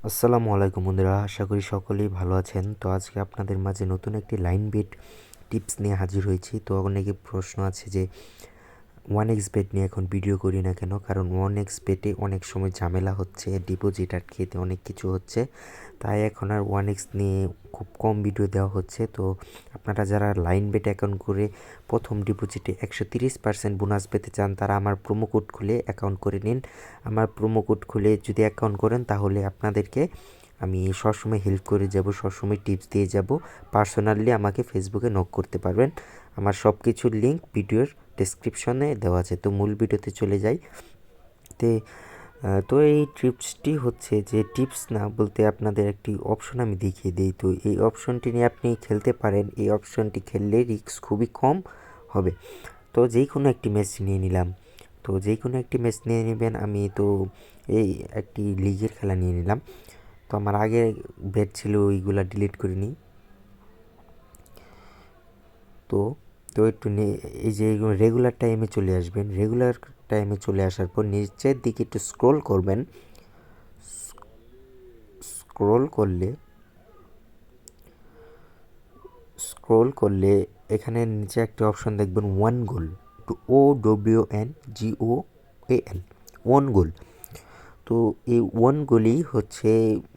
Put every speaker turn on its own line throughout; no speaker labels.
আসসালামু আলাইকুম বন্ধুরা, আশা করি সকলেই ভালো আছেন। তো আজকে আপনাদের মাঝে নতুন একটি লাইন বেট টিপস নিয়ে হাজির হয়েছি। তো অনেকে প্রশ্ন আছে যে ওয়ান এক্স বেট নিয়ে এখন ভিডিও করি না কেন, কারণ ওয়ান এক্স বেটে অনেক সময় ঝামেলা হচ্ছে, ডিপোজিট আটকেতে অনেক কিছু হচ্ছে, তাই এখন আর ওয়ান এক্স নিয়ে খুব কম ভিডিও দেওয়া হচ্ছে। তো আপনারা যারা লাইন বেট অ্যাকাউন্ট করে প্রথম ডিপোজিটে 130% বোনাস পেতে চান, তারা আমার প্রোমো কোড খুলে অ্যাকাউন্ট করে নিন। আমার প্রোমো কোড খুলে যদি অ্যাকাউন্ট করেন, তাহলে আপনাদেরকে আমি সবসময় হেল্প করে যাব, সবসময় টিপস দিয়ে যাব। পার্সোনালি আমাকে ফেসবুকে নক করতে পারবেন। আমার সব কিছুর লিঙ্ক ভিডিওর ডেসক্রিপশনে দেওয়া আছে। তো মূল ভিডিওতে চলে যাই। তে তো এই টিপসটি হচ্ছে যে, টিপস না বলতে আপনাদের একটি অপশন আমি দেখিয়ে দিই। তো এই অপশনটি নিয়ে আপনি খেলতে পারেন। এই অপশনটি খেললে রিস্ক খুবই কম হবে। তো যেই কোনো একটি ম্যাচ নিয়ে নিলাম। তো যেই কোনো একটি ম্যাচ নিয়ে নেবেন। আমি তো এই একটি লিগের খেলা নিয়ে নিলাম। তো আমার আগে বেট ছিল, ওইগুলা ডিলিট করে নিই। তো তো একটু এই যে রেগুলার টাইমে চলে আসবেন। রেগুলার টাইমে চলে আসার পর নিচের দিকে একটু স্ক্রোল করবেন। স্ক্রোল করলে এখানে নিচে একটা অপশন দেখবেন, ওয়ান গোল। OWNGOAL, ওয়ান গোল। তো এই ওয়ান গোলই হচ্ছে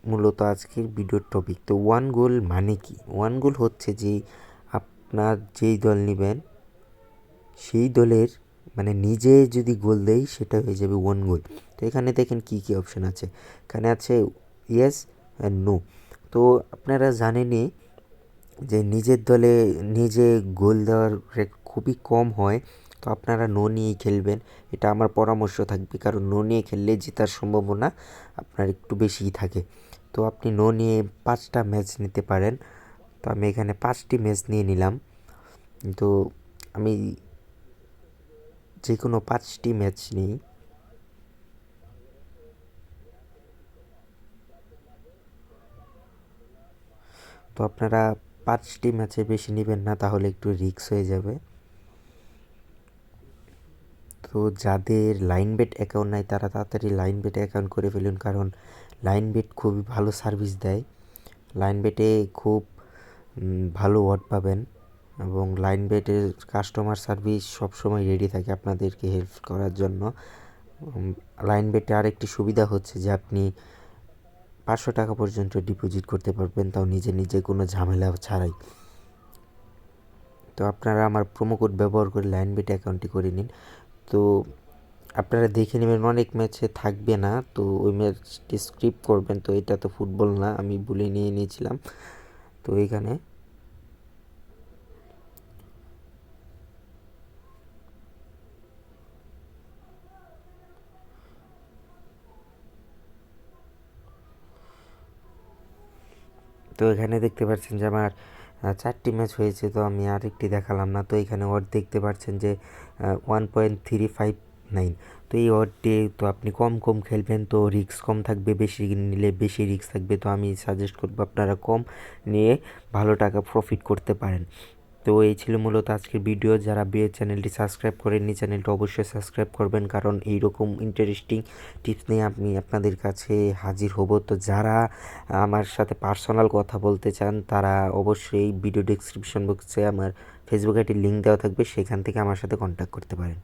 মূলত আজকের ভিডিওর টপিক। তো ওয়ান গোল মানে কি? ওয়ান গোল হচ্ছে যে আপনার যেই দল নেবেন, সেই দলের মানে নিজে যদি গোল দেয়, সেটা হয়ে যাবে ওয়ান গোল। তো এখানে দেখেন কি কি অপশন আছে। এখানে আছে ইয়েস অ্যান্ড নো। তো আপনারা জানেনই যে নিজের দলে নিজে গোল দেওয়ার রেট খুবই কম হয়। তো আপনারা নো নিয়েই খেলবেন, এটা আমার পরামর্শ থাকবে, কারণ নো নিয়ে খেললে জেতার সম্ভাবনা আপনার একটু বেশিই থাকে। তো আপনি নো নিয়ে 5টা ম্যাচ নিতে পারেন। তো আমি এখানে 5টি ম্যাচ নিয়ে নিলাম। তো আমি যে কোনো 5টি ম্যাচ নিই। তো আপনারা 5টি ম্যাচে বেশি নেবেন না, তাহলে একটু রিস্ক হয়ে যাবে। তো যাদের লাইন বেট অ্যাকাউন্ট নাই, তারা তাড়াতাড়ি লাইন বেটে অ্যাকাউন্ট করে ফেলুন, কারণ লাইন বেট খুবই ভালো সার্ভিস দেয়। লাইন বেটে খুব ভালো ওয়াট পাবেন, এবং লাইন বেটের কাস্টমার সার্ভিস সবসময় রেডি থাকে আপনাদেরকে হেল্প করার জন্য। লাইন বেটে আরেকটি সুবিধা হচ্ছে যে আপনি 500 টাকা পর্যন্ত ডিপোজিট করতে পারবেন, তাও নিজে নিজে কোনো ঝামেলা ছাড়াই। তো আপনারা আমার প্রোমো কোড ব্যবহার করে লাইন বেট অ্যাকাউন্টটি করে নিন। তো আপনারা দেখে নেবেন, অনেক ম্যাচে থাকবে না, তো ওই ম্যাচটি স্কিপ করবেন। তো এটা তো ফুটবল না, আমি ভুলে নিয়ে নিয়েছিলাম। তো এখানে দেখতে পাচ্ছেন যে আমার 4টি ম্যাচ হয়েছে। তো আমি আরেকটি দেখালাম না। তো এখানে ওয়াট দেখতে পাচ্ছেন যে 1.359। তো এই ওয়াটটি তো আপনি কম কম খেলবেন, তো রিস্ক কম থাকবে, বেশি নিলে বেশি রিস্ক থাকবে। তো আমি সাজেস্ট করবো আপনারা কম নিয়ে ভালো টাকা প্রফিট করতে পারেন। তো এই ছিল মূলত আজকের ভিডিও। যারা চ্যানেলটি সাবস্ক্রাইব করেননি, চ্যানেলটা অবশ্যই সাবস্ক্রাইব করবেন, কারণ এইরকম ইন্টারেস্টিং টিপস নিয়ে আমি আপনাদের কাছে হাজির হব। তো যারা আমার সাথে পার্সোনাল কথা বলতে চান, তারা অবশ্যই ভিডিও ডেসক্রিপশন বক্সে আমার ফেসবুক আইডির লিঙ্ক দেওয়া থাকবে, সেখান থেকে আমার সাথে কন্ট্যাক্ট করতে পারেন।